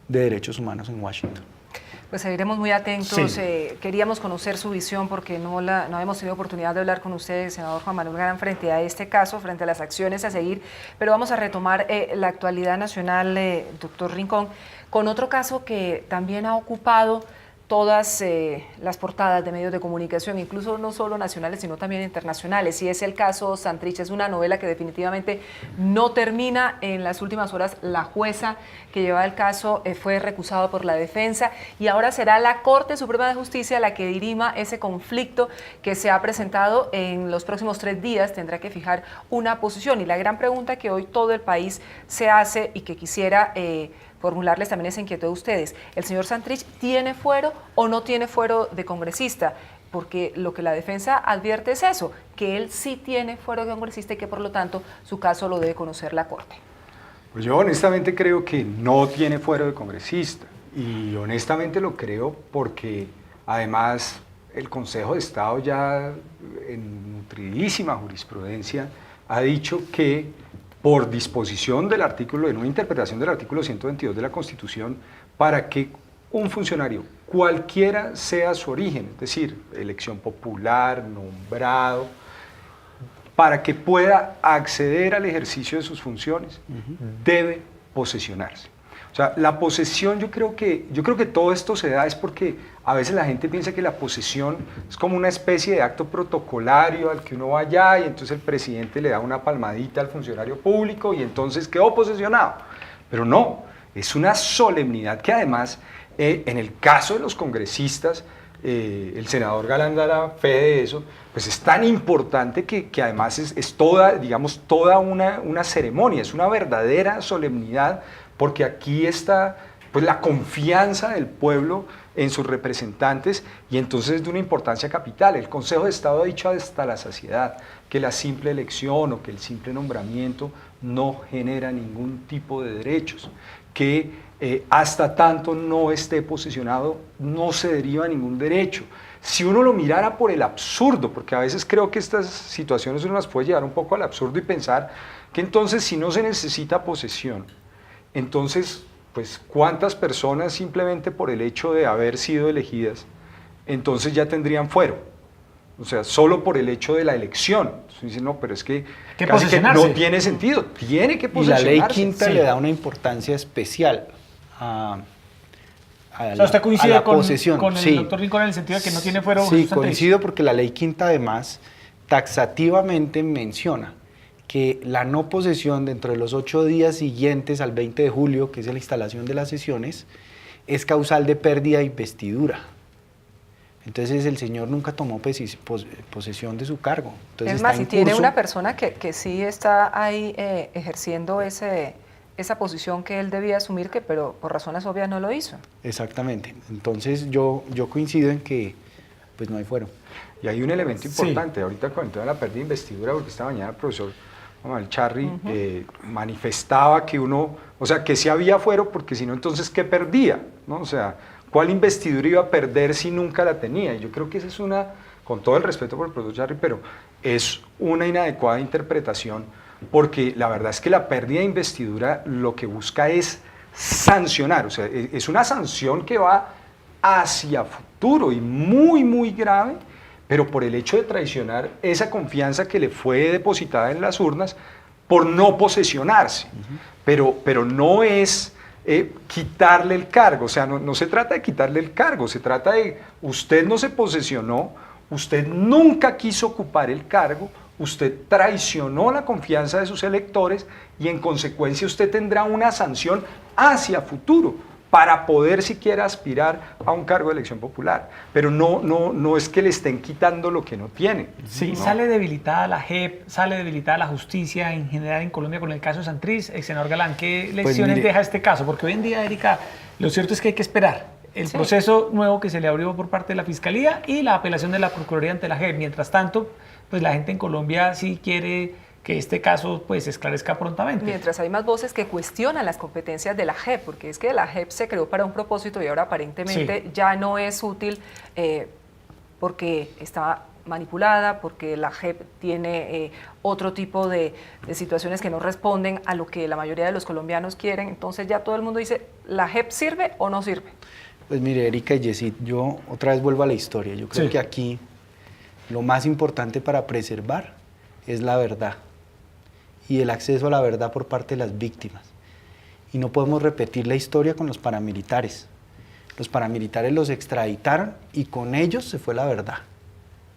Speaker 3: de Derechos Humanos en Washington.
Speaker 2: Pues seguiremos muy atentos.
Speaker 1: Sí.
Speaker 2: Queríamos conocer su visión porque no hemos tenido oportunidad de hablar con usted, senador Juan Manuel Galán, frente a este caso, frente a las acciones a seguir, pero vamos a retomar la actualidad nacional, doctor Rincón, con otro caso que también ha ocupado todas las portadas de medios de comunicación, incluso no solo nacionales, sino también internacionales, y es el caso Santrich. Es una novela que definitivamente no termina. En las últimas horas, la jueza que llevaba el caso fue recusada por la defensa, y ahora será la Corte Suprema de Justicia la que dirima ese conflicto que se ha presentado. En los próximos 3 días tendrá que fijar una posición, y la gran pregunta que hoy todo el país se hace y que quisiera formularles también esa inquietud a ustedes: ¿el señor Santrich tiene fuero o no tiene fuero de congresista? Porque lo que la defensa advierte es eso, que él sí tiene fuero de congresista y que por lo tanto su caso lo debe conocer la Corte.
Speaker 4: Pues yo honestamente creo que no tiene fuero de congresista, y honestamente lo creo porque además el Consejo de Estado ya en nutridísima jurisprudencia ha dicho que por disposición del artículo, en una interpretación del artículo 122 de la Constitución, para que un funcionario, cualquiera sea su origen, es decir, elección popular, nombrado, para que pueda acceder al ejercicio de sus funciones, debe posesionarse. O sea, la posesión, yo creo que todo esto se da es porque a veces la gente piensa que la posesión es como una especie de acto protocolario al que uno va allá y entonces el presidente le da una palmadita al funcionario público y entonces quedó posesionado. Pero no, es una solemnidad que además, en el caso de los congresistas, el senador Galán dará fe de eso, pues es tan importante que además es toda, digamos, toda una ceremonia, es una verdadera solemnidad, porque aquí está pues la confianza del pueblo en sus representantes, y entonces es de una importancia capital. El Consejo de Estado ha dicho hasta la saciedad que la simple elección o que el simple nombramiento no genera ningún tipo de derechos, que hasta tanto no esté posesionado no se deriva ningún derecho. Si uno lo mirara por el absurdo, porque a veces creo que estas situaciones uno las puede llevar un poco al absurdo y pensar que entonces si no se necesita posesión, entonces, pues, ¿cuántas personas simplemente por el hecho de haber sido elegidas, entonces ya tendrían fuero? O sea, solo por el hecho de la elección. Entonces dicen, no, pero es que casi que no tiene sentido, tiene que posesionarse.
Speaker 3: Y la ley quinta le da una importancia especial a
Speaker 1: o sea, ¿usted coincide
Speaker 3: la posesión?
Speaker 1: con el doctor Rincón en el sentido de que no tiene fuero?
Speaker 3: Sí, coincido, porque la ley quinta además taxativamente menciona que la no posesión dentro de los 8 días siguientes al 20 de julio, que es la instalación de las sesiones, es causal de pérdida de investidura. Entonces el señor nunca tomó posesión de su cargo. Entonces,
Speaker 2: es más,
Speaker 3: está
Speaker 2: si
Speaker 3: en
Speaker 2: tiene
Speaker 3: curso
Speaker 2: una persona que sí está ahí ejerciendo esa posición que él debía asumir, pero por razones obvias no lo hizo.
Speaker 3: Exactamente. Entonces yo coincido en que pues no hay fuero.
Speaker 4: Y hay un elemento importante, ahorita con el tema de la pérdida de investidura, porque esta mañana el profesor Manuel Charri manifestaba que uno, o sea, que sí había fuero, porque si no, entonces, ¿qué perdía? ¿No? O sea, ¿cuál investidura iba a perder si nunca la tenía? Y yo creo que esa es una, con todo el respeto por el profesor Charri, pero es una inadecuada interpretación, porque la verdad es que la pérdida de investidura lo que busca es sancionar, o sea, es una sanción que va hacia futuro y muy, muy grave, pero por el hecho de traicionar esa confianza que le fue depositada en las urnas por no posesionarse. Pero no es quitarle el cargo. O sea, no se trata de quitarle el cargo, se trata de usted no se posesionó, usted nunca quiso ocupar el cargo, usted traicionó la confianza de sus electores y en consecuencia usted tendrá una sanción hacia futuro para poder siquiera aspirar a un cargo de elección popular. Pero no es que le estén quitando lo que no tiene.
Speaker 1: Sí,
Speaker 4: ¿no?
Speaker 1: sale debilitada la JEP, sale debilitada la justicia en general en Colombia con el caso de Santrich. Ex senador Galán, ¿qué lecciones
Speaker 3: mire,
Speaker 1: deja este caso? Porque hoy en día, Erika, lo cierto es que hay que esperar el
Speaker 2: Sí.
Speaker 1: proceso nuevo que se le abrió por parte de la Fiscalía y la apelación de la Procuraduría ante la JEP. Mientras tanto, pues la gente en Colombia sí quiere que este caso pues se esclarezca prontamente.
Speaker 2: Mientras hay más voces que cuestionan las competencias de la JEP, porque es que la JEP se creó para un propósito y ahora aparentemente ya no es útil porque está manipulada, porque la JEP tiene otro tipo de situaciones que no responden a lo que la mayoría de los colombianos quieren. Entonces ya todo el mundo dice, ¿la JEP sirve o no sirve?
Speaker 3: Pues mire, Erika y Yesid, yo otra vez vuelvo a la historia. Yo creo
Speaker 1: Sí.
Speaker 3: que aquí lo más importante para preservar es la verdad y el acceso a la verdad por parte de las víctimas. Y no podemos repetir la historia con los paramilitares. Los paramilitares los extraditaron y con ellos se fue la verdad.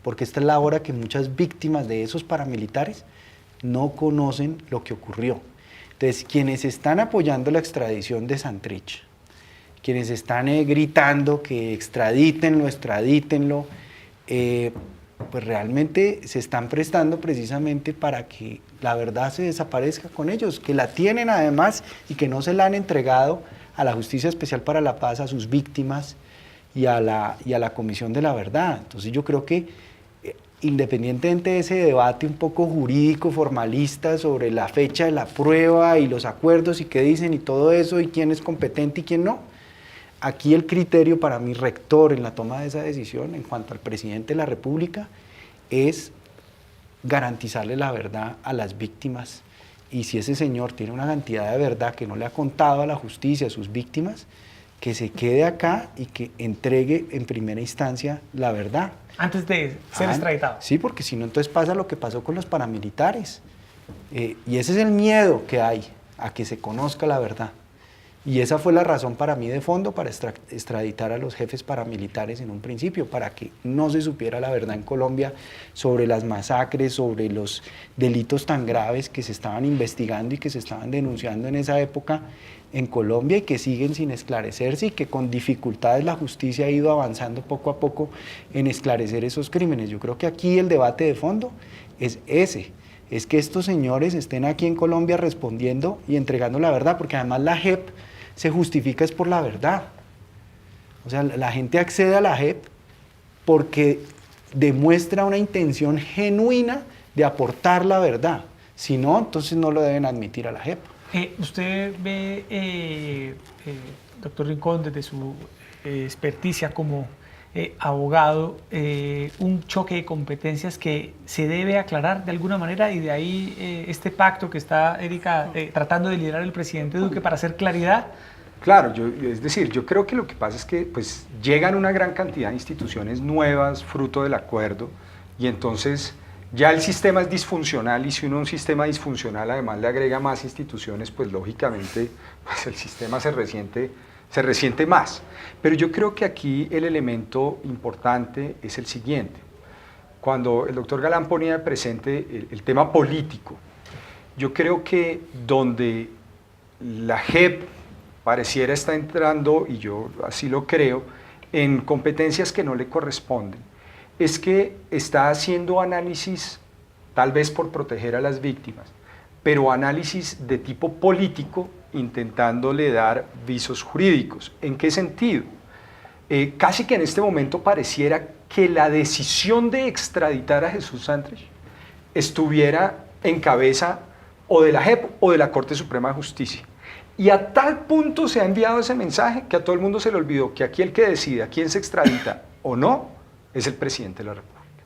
Speaker 3: Porque esta es la hora que muchas víctimas de esos paramilitares no conocen lo que ocurrió. Entonces, quienes están apoyando la extradición de Santrich, quienes están gritando que extradítenlo, pues realmente se están prestando precisamente para que la verdad se desaparezca con ellos, que la tienen además y que no se la han entregado a la Justicia Especial para la Paz, a sus víctimas y a la Comisión de la Verdad. Entonces yo creo que independientemente de ese debate un poco jurídico, formalista, sobre la fecha de la prueba y los acuerdos y qué dicen y todo eso y quién es competente y quién no, aquí el criterio para mí rector en la toma de esa decisión en cuanto al presidente de la República es garantizarle la verdad a las víctimas y si ese señor tiene una cantidad de verdad que no le ha contado a la justicia, a sus víctimas, que se quede acá y que entregue en primera instancia la verdad.
Speaker 1: Antes de ser extraditado.
Speaker 3: Sí, porque si no entonces pasa lo que pasó con los paramilitares y ese es el miedo que hay a que se conozca la verdad. Y esa fue la razón para mí de fondo para extraditar a los jefes paramilitares en un principio, para que no se supiera la verdad en Colombia sobre las masacres, sobre los delitos tan graves que se estaban investigando y que se estaban denunciando en esa época en Colombia y que siguen sin esclarecerse y que con dificultades la justicia ha ido avanzando poco a poco en esclarecer esos crímenes. Yo creo que aquí el debate de fondo es ese. Es que estos señores estén aquí en Colombia respondiendo y entregando la verdad, porque además la JEP se justifica es por la verdad. O sea, la gente accede a la JEP porque demuestra una intención genuina de aportar la verdad. Si no, entonces no lo deben admitir a la JEP.
Speaker 1: Usted ve, doctor Rincón, desde su experticia como abogado, un choque de competencias que se debe aclarar de alguna manera y de ahí este pacto que está Erika tratando de liderar el presidente Duque para hacer claridad.
Speaker 4: Claro, es decir, yo creo que lo que pasa es que pues, llegan una gran cantidad de instituciones nuevas, fruto del acuerdo, y entonces ya el sistema es disfuncional y si uno a un sistema disfuncional además le agrega más instituciones, pues lógicamente pues, el sistema se resiente más. Pero yo creo que aquí el elemento importante es el siguiente. Cuando el doctor Galán ponía presente el tema político, yo creo que donde la JEP pareciera estar entrando, y yo así lo creo, en competencias que no le corresponden, es que está haciendo análisis, tal vez por proteger a las víctimas, pero análisis de tipo político, intentándole dar visos jurídicos. ¿En qué sentido? Casi que en este momento pareciera que la decisión de extraditar a Jesús Santrich estuviera en cabeza o de la JEP o de la Corte Suprema de Justicia. Y a tal punto se ha enviado ese mensaje que a todo el mundo se le olvidó que aquí el que decide a quién se extradita o no es el presidente de la República.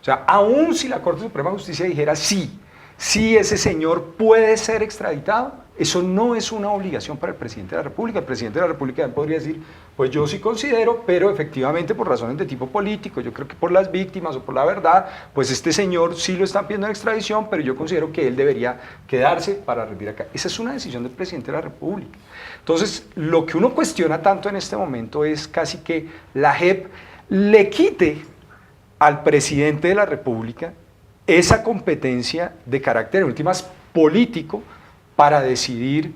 Speaker 4: O sea, aún si la Corte Suprema de Justicia dijera sí, ese señor puede ser extraditado, Eso no es una obligación para el presidente de la República. El presidente de la República podría decir, pues yo sí considero, pero efectivamente por razones de tipo político, yo creo que por las víctimas o por la verdad, pues este señor sí lo están pidiendo en extradición, pero yo considero que él debería quedarse para rendir acá. Esa es una decisión del presidente de la República. Entonces, lo que uno cuestiona tanto en este momento es casi que la JEP le quite al presidente de la República esa competencia de carácter, en últimas, político, para decidir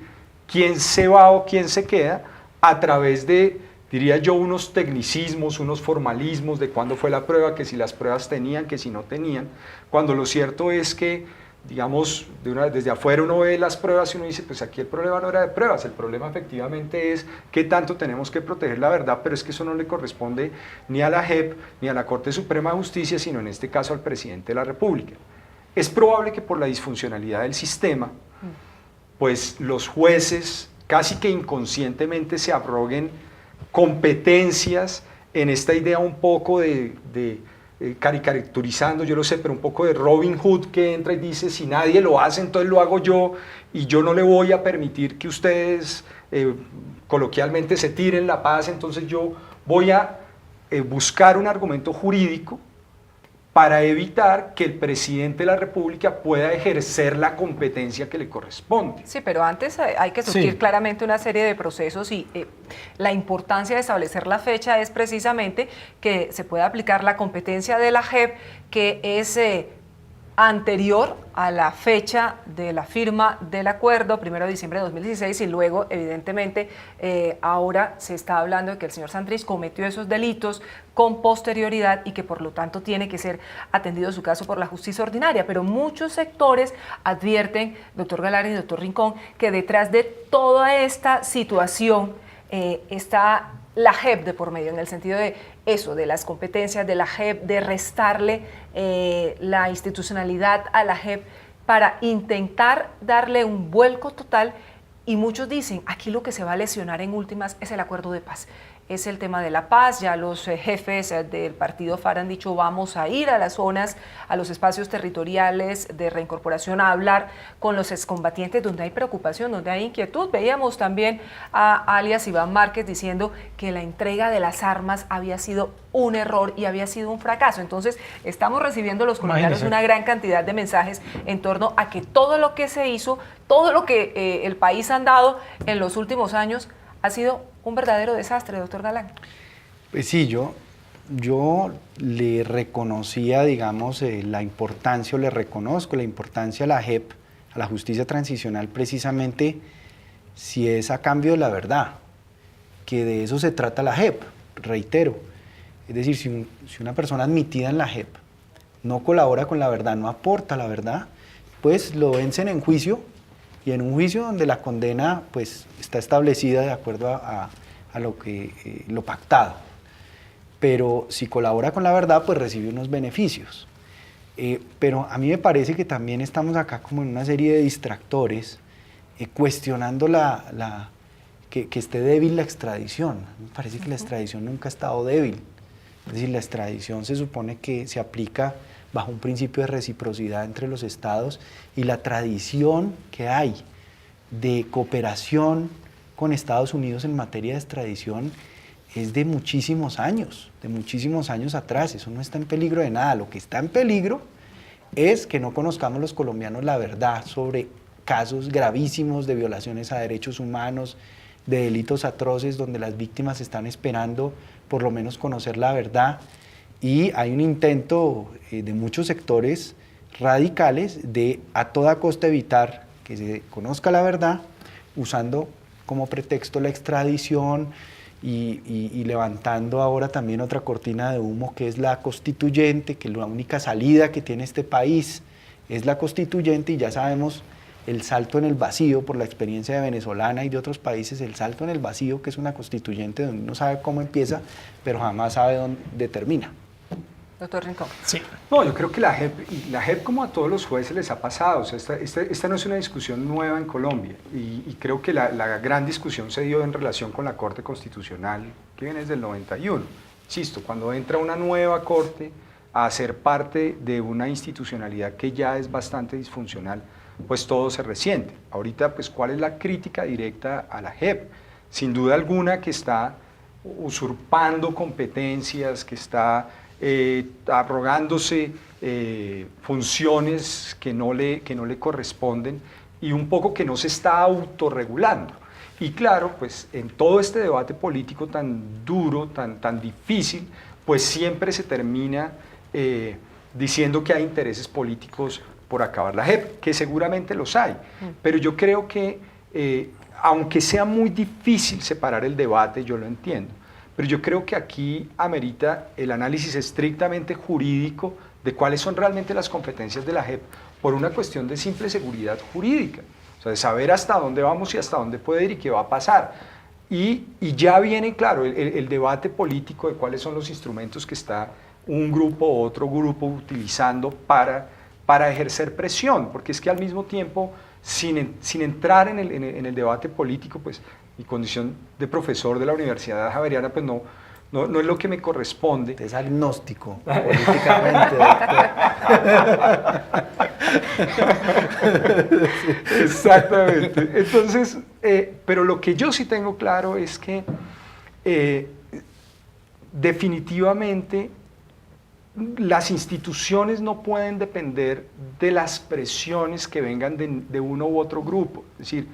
Speaker 4: quién se va o quién se queda a través de, diría yo, unos tecnicismos, unos formalismos de cuándo fue la prueba, que si las pruebas tenían, que si no tenían, cuando lo cierto es que, digamos, desde afuera uno ve las pruebas y uno dice, pues aquí el problema no era de pruebas, el problema efectivamente es qué tanto tenemos que proteger la verdad, pero es que eso no le corresponde ni a la JEP ni a la Corte Suprema de Justicia, sino en este caso al presidente de la República. Es probable que por la disfuncionalidad del sistema, pues los jueces casi que inconscientemente se abroguen competencias en esta idea un poco de caricaturizando, yo lo sé, pero un poco de Robin Hood que entra y dice, si nadie lo hace, entonces lo hago yo, y yo no le voy a permitir que ustedes coloquialmente se tiren la paz, entonces yo voy a buscar un argumento jurídico para evitar que el presidente de la República pueda ejercer la competencia que le corresponde.
Speaker 2: Sí, pero antes hay que surgir claramente una serie de procesos y la importancia de establecer la fecha es precisamente que se pueda aplicar la competencia de la JEP, que es anterior a la fecha de la firma del acuerdo, 1 de diciembre de 2016, y luego, evidentemente, ahora se está hablando de que el señor Santrich cometió esos delitos con posterioridad y que por lo tanto tiene que ser atendido su caso por la justicia ordinaria. Pero muchos sectores advierten, doctor Galán y doctor Rincón, que detrás de toda esta situación está la JEP de por medio, en el sentido de eso, de las competencias de la JEP, de restarle la institucionalidad a la JEP para intentar darle un vuelco total. Y muchos dicen, aquí lo que se va a lesionar en últimas es el acuerdo de paz. Es el tema de la paz, ya los jefes del partido FARC han dicho vamos a ir a las zonas, a los espacios territoriales de reincorporación a hablar con los excombatientes donde hay preocupación, donde hay inquietud. Veíamos también a alias Iván Márquez diciendo que la entrega de las armas había sido un error y había sido un fracaso. Entonces estamos recibiendo los colombianos una gran cantidad de mensajes en torno a que todo lo que se hizo, todo lo que el país ha dado en los últimos años ha sido un verdadero desastre, doctor Galán.
Speaker 3: Pues sí, yo le reconocía, digamos, la importancia, o le reconozco la importancia a la JEP, a la justicia transicional, precisamente si es a cambio de la verdad, que de eso se trata la JEP, reitero. Es decir, si una persona admitida en la JEP no colabora con la verdad, no aporta la verdad, pues lo vencen en juicio, y en un juicio donde la condena pues está establecida de acuerdo a lo pactado. Pero si colabora con la verdad, pues recibe unos beneficios. Pero a mí me parece que también estamos acá como en una serie de distractores, cuestionando que esté débil la extradición. Me parece que la extradición nunca ha estado débil. Es decir, la extradición se supone que se aplica bajo un principio de reciprocidad entre los estados, y la tradición que hay de cooperación con Estados Unidos en materia de extradición es de muchísimos años atrás. Eso no está en peligro de nada. Lo que está en peligro es que no conozcamos los colombianos la verdad sobre casos gravísimos de violaciones a derechos humanos, de delitos atroces, donde las víctimas están esperando por lo menos conocer la verdad. Y hay un intento de muchos sectores radicales de a toda costa evitar que se conozca la verdad, usando como pretexto la extradición y levantando ahora también otra cortina de humo, que es la constituyente, que la única salida que tiene este país es la constituyente, y ya sabemos el salto en el vacío por la experiencia de venezolana y de otros países, el salto en el vacío, que es una constituyente donde uno sabe cómo empieza, pero jamás sabe dónde termina.
Speaker 2: Doctor Rincón.
Speaker 1: Sí.
Speaker 4: No, yo creo que la JEP como a todos los jueces les ha pasado. O sea, esta no es una discusión nueva en Colombia, y creo que la gran discusión se dio en relación con la Corte Constitucional, que viene desde el 91. Insisto, cuando entra una nueva Corte a ser parte de una institucionalidad que ya es bastante disfuncional, pues todo se resiente. Ahorita, pues, ¿cuál es la crítica directa a la JEP? Sin duda alguna que está usurpando competencias, que está arrogándose funciones que no le corresponden y un poco que no se está autorregulando. Y claro, pues en todo este debate político tan duro, tan difícil, pues siempre se termina diciendo que hay intereses políticos por acabar la JEP, que seguramente los hay. Pero yo creo que, aunque sea muy difícil separar el debate, yo lo entiendo, pero yo creo que aquí amerita el análisis estrictamente jurídico de cuáles son realmente las competencias de la JEP por una cuestión de simple seguridad jurídica, o sea, de saber hasta dónde vamos y hasta dónde puede ir y qué va a pasar. Y ya viene, claro, el debate político de cuáles son los instrumentos que está un grupo u otro grupo utilizando para ejercer presión, porque es que al mismo tiempo, sin entrar en el debate político, pues mi condición de profesor de la Universidad Javeriana, pues no es lo que me corresponde.
Speaker 3: Es agnóstico políticamente, doctor.
Speaker 4: Exactamente. Entonces, pero lo que yo sí tengo claro es que definitivamente las instituciones no pueden depender de las presiones que vengan de uno u otro grupo. Es decir,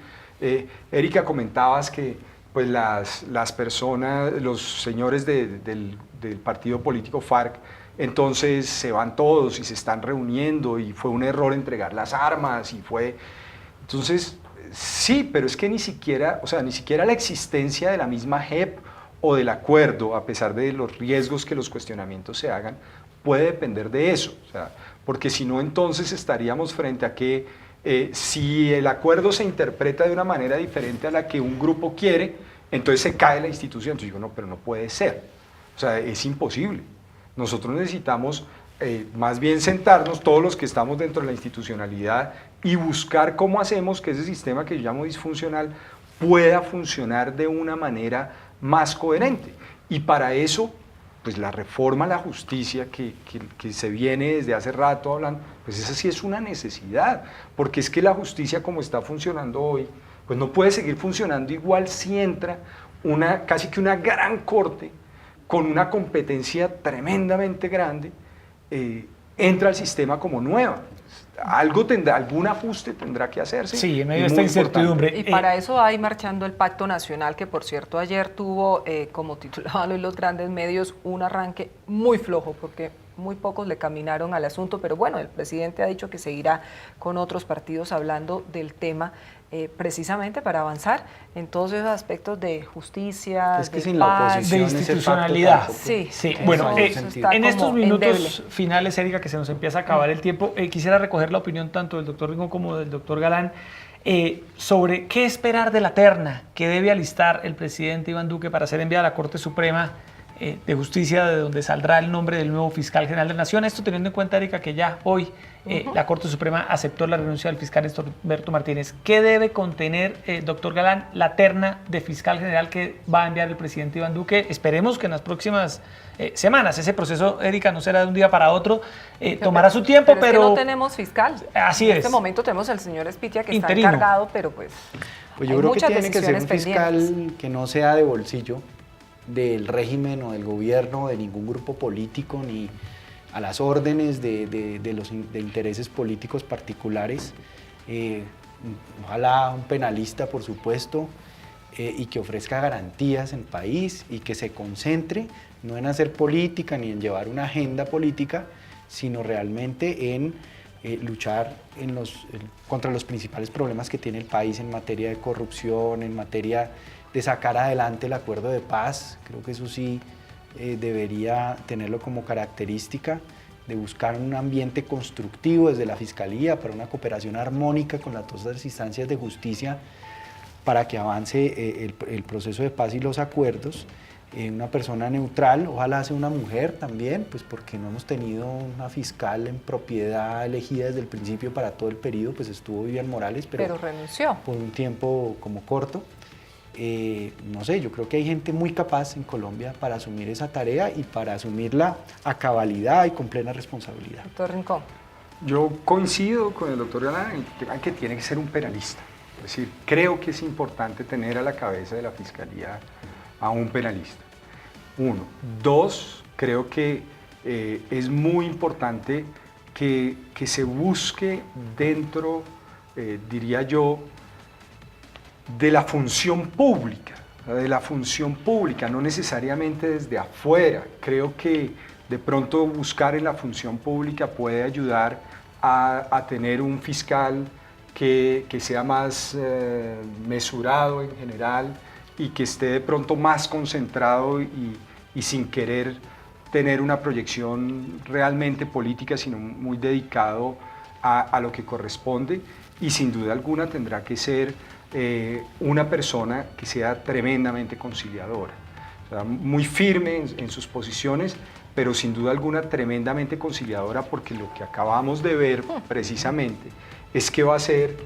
Speaker 4: Erika, comentabas que pues las personas, los señores del partido político FARC, entonces se van todos y se están reuniendo y fue un error entregar las armas y fue... Entonces, sí, pero es que ni siquiera la existencia de la misma JEP o del acuerdo, a pesar de los riesgos que los cuestionamientos se hagan, puede depender de eso. O sea, porque si no, entonces estaríamos frente a que si el acuerdo se interpreta de una manera diferente a la que un grupo quiere, entonces se cae la institución. Entonces digo, no, pero no puede ser. O sea, es imposible. Nosotros necesitamos más bien sentarnos, todos los que estamos dentro de la institucionalidad, y buscar cómo hacemos que ese sistema que yo llamo disfuncional pueda funcionar de una manera más coherente. Y para eso, pues la reforma a la justicia que se viene desde hace rato hablando, pues esa sí es una necesidad, porque es que la justicia como está funcionando hoy, pues no puede seguir funcionando igual si entra casi que una gran corte con una competencia tremendamente grande, entra al sistema como nueva. Algún ajuste tendrá que hacerse.
Speaker 1: Sí, en medio de esta incertidumbre.
Speaker 2: Y para eso hay marchando el Pacto Nacional, que por cierto ayer tuvo, como titulaban hoy los grandes medios, un arranque muy flojo, porque muy pocos le caminaron al asunto, pero bueno, el presidente ha dicho que seguirá con otros partidos hablando del tema, precisamente para avanzar en todos esos aspectos de justicia,
Speaker 3: es que
Speaker 2: de
Speaker 3: sin
Speaker 2: paz,
Speaker 3: la oposición,
Speaker 1: de institucionalidad.
Speaker 3: ese pacto
Speaker 2: Sí,
Speaker 1: Sí, bueno,
Speaker 2: está
Speaker 1: en estos
Speaker 2: como
Speaker 1: minutos
Speaker 2: endeble.
Speaker 1: finales, Erika, que se nos empieza a acabar el tiempo, quisiera recoger la opinión tanto del doctor Rincón como del doctor Galán sobre qué esperar de la terna que debe alistar el presidente Iván Duque para ser enviada a la Corte Suprema de Justicia, de donde saldrá el nombre del nuevo fiscal general de la Nación. Esto teniendo en cuenta, Erika, que ya hoy la Corte Suprema aceptó la renuncia del fiscal Néstor Humberto Martínez. ¿Qué debe contener, doctor Galán, la terna de fiscal general que va a enviar el presidente Iván Duque? Esperemos que en las próximas semanas. Ese proceso, Erika, no será de un día para otro, tomará su tiempo,
Speaker 2: pero... Es que no tenemos fiscal.
Speaker 1: Así
Speaker 2: en
Speaker 1: es.
Speaker 2: este momento tenemos al señor Espitia, que
Speaker 1: Interino.
Speaker 2: está encargado, pero pues
Speaker 3: Pues
Speaker 2: hay
Speaker 3: yo creo que
Speaker 2: muchas
Speaker 3: tiene que ser un
Speaker 2: decisiones
Speaker 3: fiscal
Speaker 2: pendientes.
Speaker 3: que no sea de bolsillo del régimen o del gobierno, de ningún grupo político, ni a las órdenes de intereses políticos particulares. Ojalá un penalista, por supuesto, y que ofrezca garantías en el país y que se concentre no en hacer política ni en llevar una agenda política, sino realmente en luchar contra los principales problemas que tiene el país en materia de corrupción, en materia de sacar adelante el acuerdo de paz. Creo que eso sí debería tenerlo como característica, de buscar un ambiente constructivo desde la Fiscalía para una cooperación armónica con las otras instancias de justicia para que avance el proceso de paz y los acuerdos. Una persona neutral, ojalá sea una mujer también, pues porque no hemos tenido una fiscal en propiedad elegida desde el principio para todo el periodo, pues estuvo Vivian Morales, pero
Speaker 2: renunció.
Speaker 3: Por un tiempo como corto. No sé, yo creo que hay gente muy capaz en Colombia para asumir esa tarea y para asumirla a cabalidad y con plena responsabilidad.
Speaker 2: Doctor Rincón.
Speaker 4: Yo coincido con el doctor Galán en el tema que tiene que ser un penalista. Es decir, creo que es importante tener a la cabeza de la Fiscalía a un penalista. Uno. Dos, creo que es muy importante que se busque dentro, diría yo, de la función pública, no necesariamente desde afuera. Creo que de pronto buscar en la función pública puede ayudar a tener un fiscal que sea más mesurado en general y que esté de pronto más concentrado y sin querer tener una proyección realmente política, sino muy dedicado a lo que corresponde, y sin duda alguna tendrá que ser una persona que sea tremendamente conciliadora, o sea, muy firme en sus posiciones, pero sin duda alguna tremendamente conciliadora, porque lo que acabamos de ver precisamente es que va a ser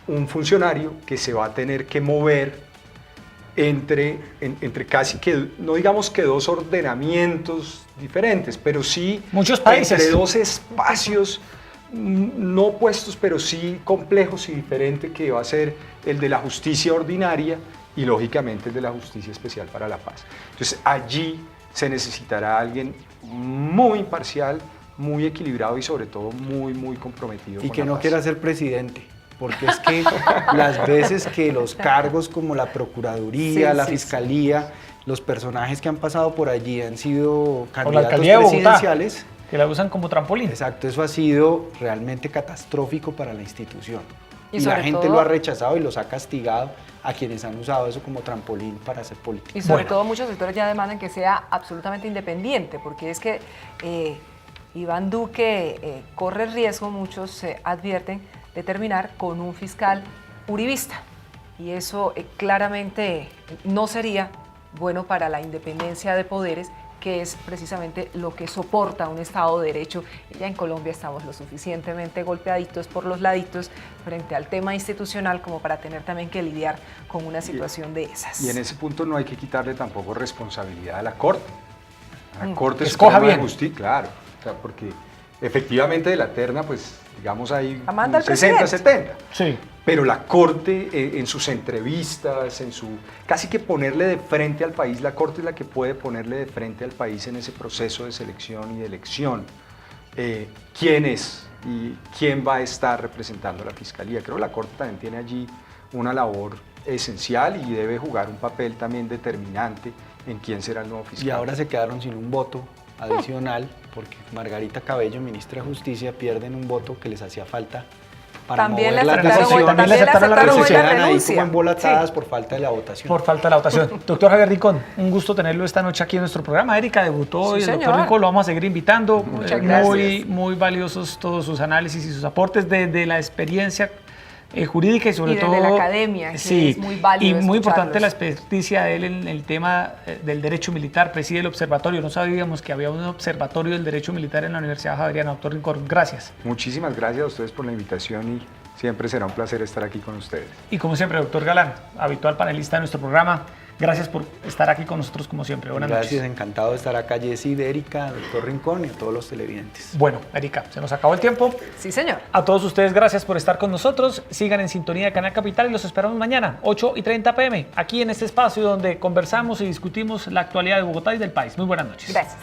Speaker 4: un funcionario que se va a tener que mover entre casi que, no digamos que dos ordenamientos diferentes, pero sí
Speaker 1: muchos países,
Speaker 4: entre dos espacios no opuestos, pero sí complejos y diferentes, que va a ser el de la justicia ordinaria y lógicamente el de la justicia especial para la paz. Entonces allí se necesitará alguien muy imparcial, muy equilibrado y sobre todo muy comprometido.
Speaker 3: Y
Speaker 4: con
Speaker 3: que
Speaker 4: la
Speaker 3: no
Speaker 4: paz.
Speaker 3: quiera ser presidente, porque es que las veces que los cargos como la Procuraduría,
Speaker 2: Sí,
Speaker 3: la
Speaker 2: sí,
Speaker 3: Fiscalía, los personajes que han pasado por allí han sido
Speaker 1: o la
Speaker 3: candidatos
Speaker 1: alcaldía de Bogotá,
Speaker 3: presidenciales.
Speaker 1: que la usan como trampolín.
Speaker 3: Exacto, eso ha sido realmente catastrófico para la institución.
Speaker 2: Y
Speaker 3: Y la
Speaker 2: sobre
Speaker 3: gente
Speaker 2: todo-
Speaker 3: lo ha rechazado y los ha castigado a quienes han usado eso como trampolín para hacer política.
Speaker 2: Y sobre
Speaker 1: Bueno.
Speaker 2: todo muchos sectores ya demandan que sea absolutamente independiente, porque es que Iván Duque corre el riesgo, muchos advierten, de terminar con un fiscal uribista. Y eso claramente no sería bueno para la independencia de poderes, que es precisamente lo que soporta un Estado de Derecho. Y ya en Colombia estamos lo suficientemente golpeaditos por los laditos frente al tema institucional como para tener también que lidiar con una situación de esas.
Speaker 4: Y en ese punto no hay que quitarle tampoco responsabilidad a la Corte. A la Corte
Speaker 1: Que escoja
Speaker 4: Suprema de
Speaker 1: bien.
Speaker 4: Justicia, claro, o sea, porque efectivamente de la terna, pues digamos hay
Speaker 2: La manda el
Speaker 4: 60-70.
Speaker 1: Sí.
Speaker 4: Pero la Corte, en sus entrevistas, casi que ponerle de frente al país, la Corte es la que puede ponerle de frente al país en ese proceso de selección y de elección. ¿Quién es y quién va a estar representando a la Fiscalía? Creo que la Corte también tiene allí una labor esencial y debe jugar un papel también determinante en quién será el nuevo fiscal.
Speaker 3: Y ahora se quedaron sin un voto adicional porque Margarita Cabello, ministra de Justicia, pierden un voto que les hacía falta para
Speaker 2: También
Speaker 3: mover
Speaker 2: le
Speaker 3: la
Speaker 2: aceptaron
Speaker 3: decisión.
Speaker 2: hoy,
Speaker 1: También le
Speaker 2: también le
Speaker 1: aceptaron la
Speaker 2: aceptaron hoy
Speaker 3: Se
Speaker 2: la
Speaker 3: quedan ahí
Speaker 2: renuncia.
Speaker 3: como embolatadas
Speaker 2: Sí.
Speaker 3: por falta de la votación.
Speaker 1: Por falta de la votación. Doctor Javier Rincón, un gusto tenerlo esta noche aquí en nuestro programa. Erika debutó
Speaker 2: Sí,
Speaker 1: y el doctor
Speaker 2: señor.
Speaker 1: Rincón lo vamos a seguir invitando.
Speaker 2: Muchas
Speaker 1: Muy,
Speaker 2: gracias.
Speaker 1: muy valiosos todos sus análisis y sus aportes desde la experiencia jurídica y sobre
Speaker 2: Y desde
Speaker 1: todo
Speaker 2: la academia, que
Speaker 1: sí,
Speaker 2: es muy válido
Speaker 1: y muy importante la
Speaker 2: escucharlos.
Speaker 1: experticia de él en el tema del derecho militar. Preside el observatorio. No sabíamos que había un observatorio del derecho militar en la Universidad Javeriana. Doctor Rincón, gracias.
Speaker 4: Muchísimas gracias a ustedes por la invitación y siempre será un placer estar aquí con ustedes.
Speaker 1: Y como siempre, doctor Galán, habitual panelista de nuestro programa, gracias por estar aquí con nosotros como siempre. Buenas
Speaker 3: Gracias,
Speaker 1: noches.
Speaker 3: encantado de estar acá, Jessy, de Erika, doctor Rincón y a todos los televidentes.
Speaker 1: Bueno, Erika, se nos acabó el tiempo.
Speaker 2: Sí, señor.
Speaker 1: A todos ustedes, gracias por estar con nosotros. Sigan en sintonía de Canal Capital y los esperamos mañana, 8:30 p.m., aquí en este espacio donde conversamos y discutimos la actualidad de Bogotá y del país. Muy buenas noches.
Speaker 2: Gracias.